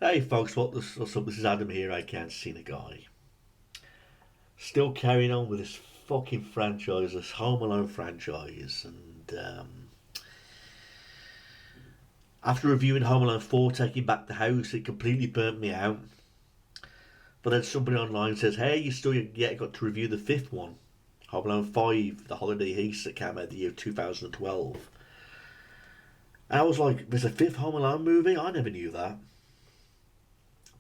Hey folks, what's up? This is Adam here. I can't see the guy. Still carrying on with this fucking franchise, this Home Alone franchise, and after reviewing Home Alone 4, Taking Back the House, it completely burnt me out. But then somebody online says, "Hey, you still yet got to review the fifth one, Home Alone 5, The Holiday Heist that came out the year 2012." And I was like, "There's a fifth Home Alone movie? I never knew that."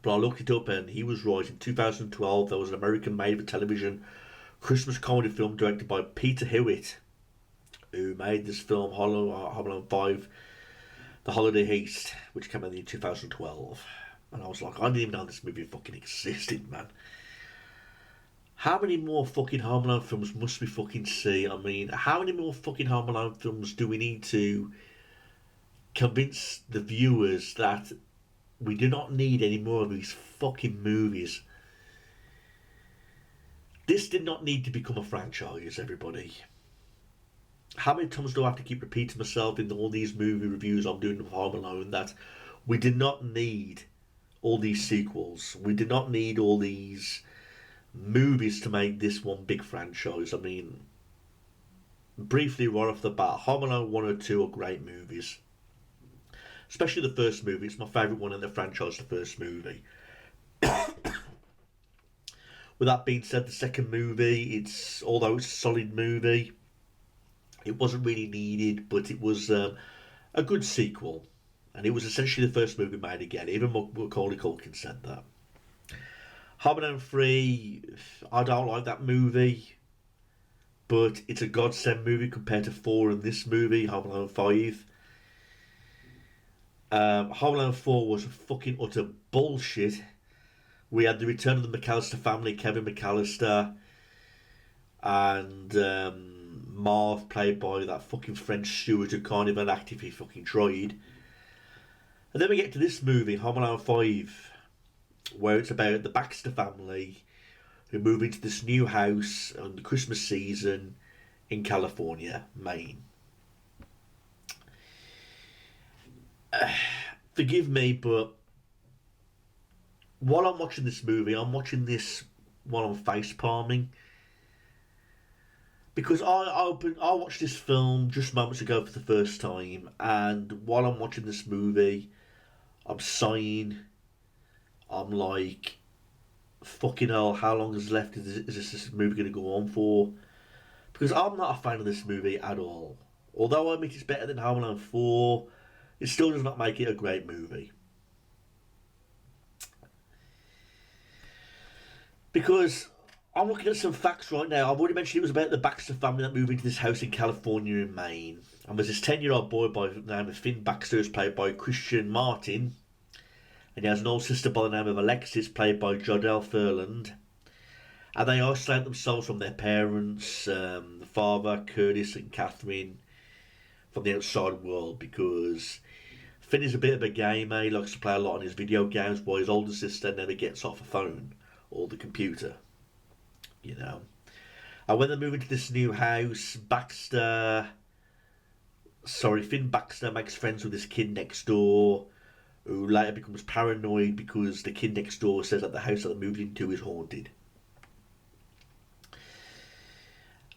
But I looked it up, and he was right. In 2012, there was an American made-for-television Christmas comedy film directed by Peter Hewitt, who made this film, Home Alone 5, The Holiday Heist, which came out in 2012. And I was like, I didn't even know this movie fucking existed, man. How many more fucking Home Alone films must we fucking see? I mean, how many more fucking Home Alone films do we need to convince the viewers that we do not need any more of these fucking movies? This did not need to become a franchise, everybody. How many times do I have to keep repeating myself in all these movie reviews I'm doing of Home Alone that we did not need all these sequels? We did not need all these movies to make this one big franchise. I mean, briefly right off the bat, Home Alone 1 or 2 are great movies. Especially the first movie. It's my favourite one in the franchise, the first movie. With that being said, the second movie, although it's a solid movie, it wasn't really needed, but it was a good sequel. And it was essentially the first movie made again. Even Macaulay Culkin said that. Home Alone 3, I don't like that movie, but it's a godsend movie compared to 4 in this movie, Home Alone 5. Home Alone 4 was fucking utter bullshit. We had the return of the McAllister family, Kevin McAllister, and Marv, played by that fucking French steward who can't even act if he fucking tried. And then we get to this movie, Home Alone 5, where it's about the Baxter family who move into this new house on the Christmas season in California, Maine. Forgive me, but while I'm watching this movie, I'm watching this while I'm face palming. Because I watched this film just moments ago for the first time, and while I'm watching this movie, I'm sighing. I'm like, fucking hell, how long is left? Is this movie going to go on for? Because I'm not a fan of this movie at all. Although I admit it's better than Home Alone 4, it still does not make it a great movie. Because I'm looking at some facts right now. I've already mentioned it was about the Baxter family that moved into this house in California in Maine. And there's this 10-year-old boy by the name of Finn Baxter, who's played by Christian Martin. And he has an older sister by the name of Alexis, played by Jodelle Ferland. And they isolate themselves from their parents, the father, Curtis and Catherine, from the outside world, because Finn is a bit of a gamer. He likes to play a lot on his video games, while his older sister never gets off a phone or the computer, you know. And when they move into this new house, Finn Baxter makes friends with this kid next door, who later becomes paranoid because the kid next door says that the house that they moved into is haunted.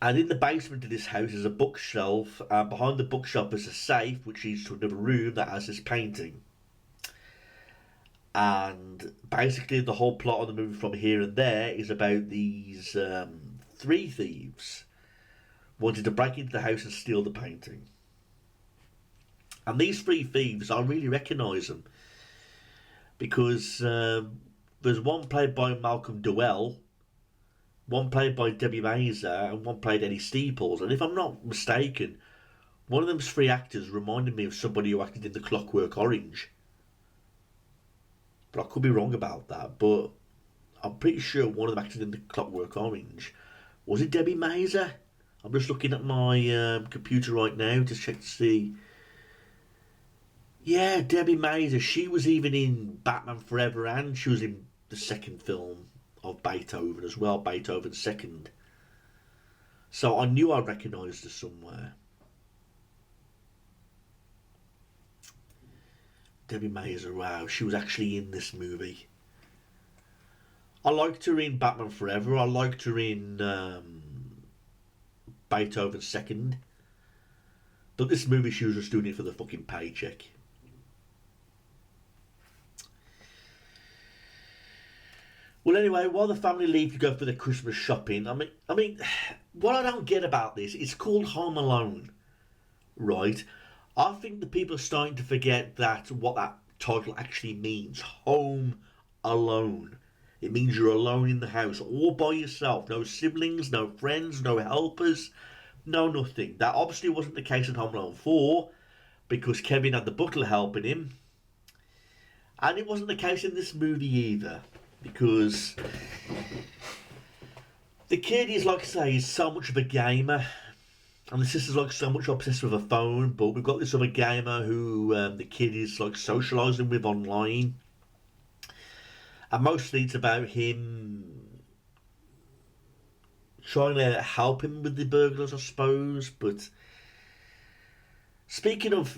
And in the basement of this house is a bookshelf, and behind the bookshelf is a safe which leads to another room that has this painting. And basically the whole plot of the movie from here and there is about these three thieves wanting to break into the house and steal the painting. And these three thieves, I really recognise them, because there's one played by Malcolm Dwell, one played by Debbie Mazer, and one played Eddie Steeples. And if I'm not mistaken, one of them's three actors reminded me of somebody who acted in The Clockwork Orange. But I could be wrong about that. But I'm pretty sure one of them acted in The Clockwork Orange. Was it Debbie Mazer? I'm just looking at my computer right now to check to see. Yeah, Debbie Mazer. She was even in Batman Forever, and she was in the second film of Beethoven as well, Beethoven Second. So I knew I recognised her somewhere. Debbie Mazer, wow, she was actually in this movie. I liked her in Batman Forever. I liked her in Beethoven Second. But this movie, she was just doing it for the fucking paycheck. Well, anyway, while the family leave to go for their Christmas shopping, I mean, what I don't get about this, it's called Home Alone, right? I think the people are starting to forget what that title actually means. Home Alone. It means you're alone in the house, all by yourself. No siblings, no friends, no helpers, no nothing. That obviously wasn't the case in Home Alone 4, because Kevin had the butler helping him. And it wasn't the case in this movie either, because the kid is, like I say, is so much of a gamer. And the sister's like so much obsessed with a phone, but we've got this other gamer who the kid is like socialising with online. And mostly it's about him trying to help him with the burglars, I suppose. But speaking of,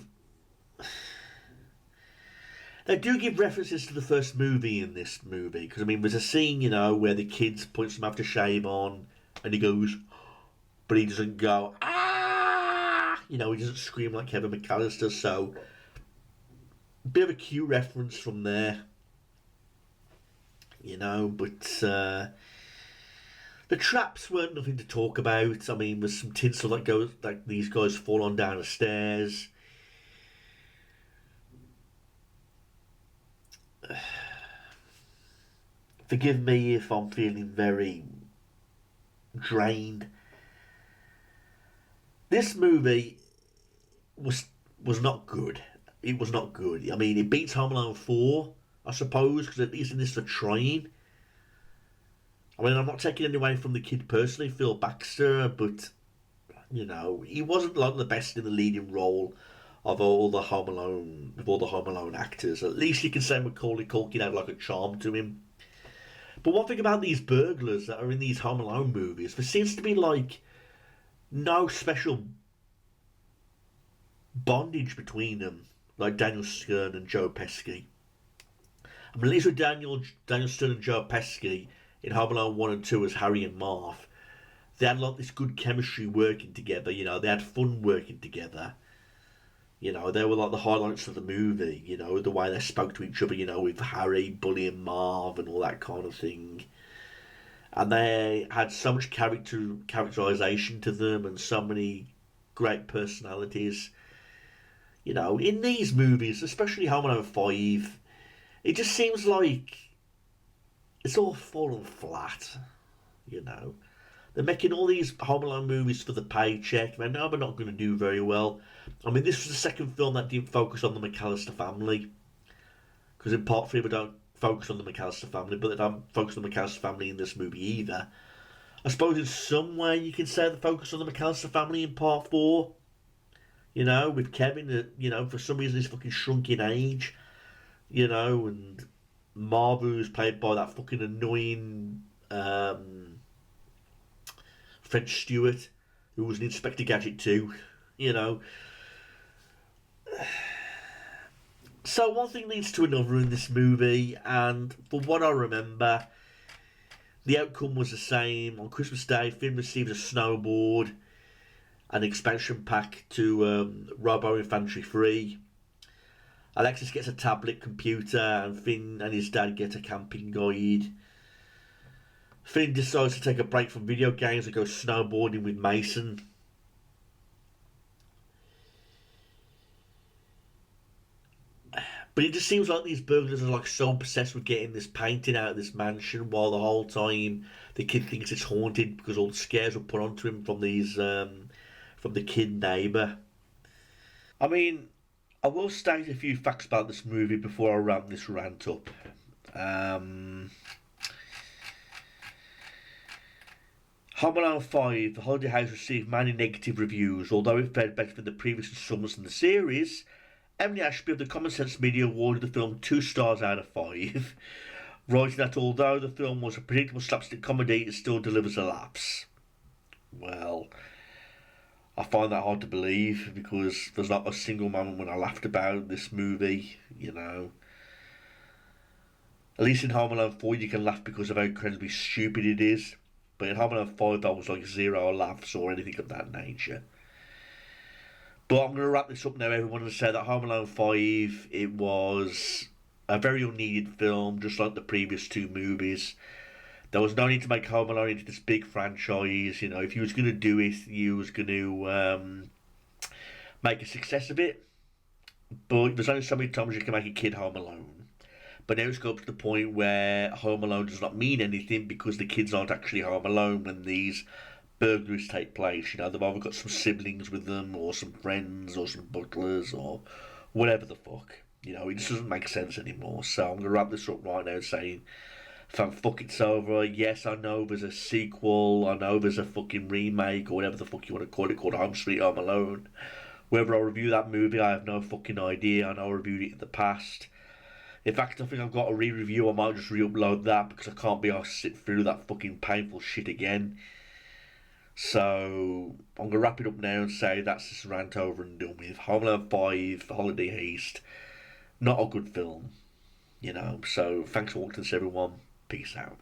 they do give references to the first movie in this movie. Because, I mean, there's a scene, you know, where the kid puts some aftershave on and he goes, but he doesn't go, ah! You know, he doesn't scream like Kevin McAllister. So, a bit of a cute reference from there. You know, but the traps weren't nothing to talk about. I mean, there's some tinsel that goes, like these guys fall on down the stairs. Forgive me if I'm feeling very drained. This movie was not good. It was not good. I mean, it beats Home Alone 4. I suppose, because at least in this they're trying. I mean, I'm not taking any away from the kid personally, Phil Baxter, but, you know, he wasn't like the best in the leading role of all the Home Alone actors. At least you can say Macaulay Culkin had like a charm to him. But one thing about these burglars that are in these Home Alone movies, there seems to be like no special bondage between them, like Daniel Stern and Joe Pesci. I mean, at least with Daniel Stern and Joe Pesci in Home Alone 1 and 2 as Harry and Marv, they had like this good chemistry working together, you know, they had fun working together. You know, they were like the highlights of the movie, you know, the way they spoke to each other, you know, with Harry bullying Marv and all that kind of thing. And they had so much characterization to them and so many great personalities. You know, in these movies, especially Home Alone 5, it just seems like it's all fallen flat, you know. They're making all these Home Alone movies for the paycheck. They know they're not going to do very well. I mean, this was the second film that didn't focus on the McAllister family. Because in Part 3 we don't focus on the McAllister family, but they don't focus on the McAllister family in this movie either. I suppose in some way you can say the focus on the McAllister family in Part 4. You know, with Kevin, you know, for some reason he's fucking shrunk in age. You know, and Marvu's played by that fucking annoying French steward who was in Inspector Gadget 2, you know. So one thing leads to another in this movie, and from what I remember, the outcome was the same. On Christmas Day, Finn receives a snowboard, an expansion pack to Robo Infantry 3. Alexis gets a tablet computer, and Finn and his dad get a camping guide. Finn decides to take a break from video games and go snowboarding with Mason. But it just seems like these burglars are like so obsessed with getting this painting out of this mansion, while the whole time the kid thinks it's haunted because all the scares were put onto him from these from the kid neighbour. I mean, I will state a few facts about this movie before I wrap this rant up. Home Alone 5, The Holiday House received many negative reviews, although it fared better than the previous installments in the series. Emily Ashby of the Common Sense Media awarded the film 2 stars out of 5, writing that although the film was a predictable slapstick comedy, it still delivers a laughs. Well, I find that hard to believe because there's not a single moment when I laughed about this movie, you know. At least in Home Alone 4 you can laugh because of how incredibly stupid it is. But in Home Alone 5 there was like zero laughs or anything of that nature. But I'm going to wrap this up now, everyone, and say that Home Alone 5, it was a very unneeded film, just like the previous two movies. There was no need to make Home Alone into this big franchise. You know, if you was going to do it, you was going to make a success of it. But there's only so many times you can make a kid Home Alone. But now it's got up to the point where Home Alone does not mean anything because the kids aren't actually home alone when these burglaries take place. You know, they've either got some siblings with them, or some friends, or some butlers, or whatever the fuck. You know, it just doesn't make sense anymore. So I'm going to wrap this up right now saying, fuck it's over. Yes, I know there's a sequel. I know there's a fucking remake, or whatever the fuck you want to call it, called Home Sweet Home Alone. Whether I'll review that movie, I have no fucking idea. I know I reviewed it in the past. In fact, I think I've got a re-review. I might just re-upload that because I can't be asked to sit through that fucking painful shit again. So I'm gonna wrap it up now and say that's this rant over and done with. Home Alone 5, Holiday Heist, not a good film, you know. So thanks for watching this, everyone. Peace out.